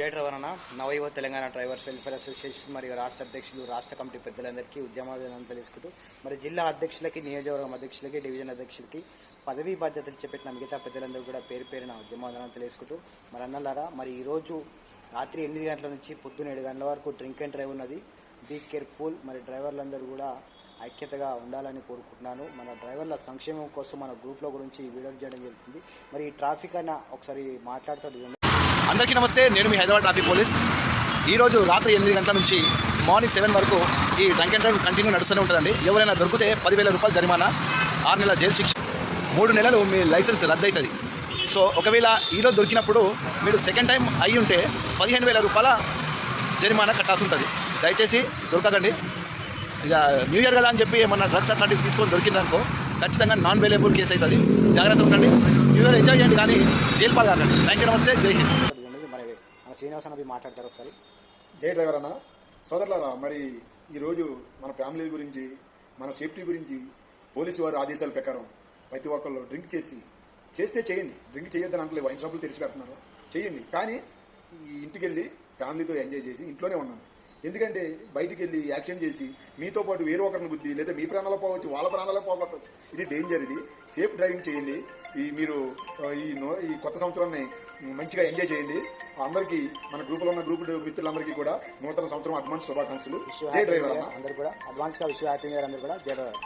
జై డ్రైవర్ అన్న నవయువ Telangana drivers welfare association మరియు రాష్ట్ర అధ్యక్షులు రాష్ట్ర కమిటీ పెద్దలందరికీ ఉద్యమాలను తెలుసుకుంటూ మరి జిల్లా అధ్యక్షులకి నియోజకవర్గం అధ్యక్షులకి డివిజన్ అధ్యక్షులకి పదవీ బాధ్యతలు చేపట్టిన మిగతా పెద్దలందరూ కూడా పేరు పేరున ఉద్యమాలను తెలుసుకుంటూ మరి అన్నలారా మరి ఈరోజు రాత్రి 8 గంటల నుంచి పొద్దున 7 గంటల వరకు డ్రింక్ అండ్ డ్రైవ్ ఉన్నది. Be careful. మరి డ్రైవర్లందరూ కూడా ఐక్యతగా ఉండాలని కోరుకుంటున్నాను. మన డ్రైవర్ల సంక్షేమం కోసం మన గ్రూప్లో గురించి వీడియో చేయడం జరుగుతుంది. మరి ఈ ట్రాఫిక్ అన్న ఒకసారి మాట్లాడుతూ. అందరికీ నమస్తే, నేను మీ హైదరాబాద్ ట్రాఫిక్ పోలీస్. ఈరోజు రాత్రి 8 గంటల నుంచి మార్నింగ్ 7 వరకు ఈ డ్రంక్ అండ్ డ్రైవ్ కంటిన్యూ నడుస్తూనే ఉంటుందండి. ఎవరైనా దొరికితే 10,000 రూపాయలు జరిమానా, 6 నెలల జైలు శిక్ష, 3 నెలలు మీ లైసెన్స్ రద్దు అవుతుంది. సో ఒకవేళ ఈరోజు దొరికినప్పుడు మీరు సెకండ్ టైం అయి ఉంటే 15,000 రూపాయల జరిమానా కట్టాల్సి ఉంటుంది. దయచేసి దొరకకండి. ఇక న్యూ ఇయర్ కదా అని చెప్పి ఏమన్నా డ్రగ్స్ అట్లాంటివి తీసుకొని దొరికిందనుకో ఖచ్చితంగా నాన్ అవైలబుల్ కేసు అవుతుంది. జాగ్రత్త ఉండండి. న్యూ ఇయర్ ఎంజాయ్ చేయండి, కానీ జైలు పాలు కాకండి. థ్యాంక్ యూ, నమస్తే, జై హింద్. మరి శ్రీనివాస్ అన్న మాట్లాడతారు ఒకసారి. జై డ్రైవర్ అన్న. సోదరులారా, మరి ఈరోజు మన ఫ్యామిలీ గురించి, మన సేఫ్టీ గురించి పోలీసు వారి ఆదేశాల ప్రకారం ప్రతి ఒక్కళ్ళు డ్రింక్ చేస్తే చేయండి. డ్రింక్ చేయొద్దని అంటే వైన్ షాపులు తెరిచి పెడుతున్నారు, చేయండి. కానీ ఈ ఇంటికి వెళ్ళి ఫ్యామిలీతో ఎంజాయ్ చేసి ఇంట్లోనే ఉన్నాను. ఎందుకంటే బయటికి వెళ్ళి యాక్షన్ చేసి మీతో పాటు వేరే ఒకరిని బుద్ధి లేదా మీ ప్రాణాలు పోవచ్చు, వాళ్ళ ప్రాణాలు పోగొట్టవచ్చు. ఇది డేంజర్. ఇది సేఫ్ డ్రైవింగ్ చేయండి. మీరు ఈ కొత్త సంవత్సరాన్ని మంచిగా ఎంజాయ్ చేయండి. అందరికీ మన గ్రూపులో ఉన్న గ్రూప్ మిత్రులందరికీ కూడా నూతన సంవత్సరం అడ్వాన్స్ శుభాకాంక్షలు. జై డ్రైవర్ అందరూ కూడా అడ్వాన్స్గా విషయం హ్యాపీ ఇయర్ అందరూ కూడా జై డ్రైవర్.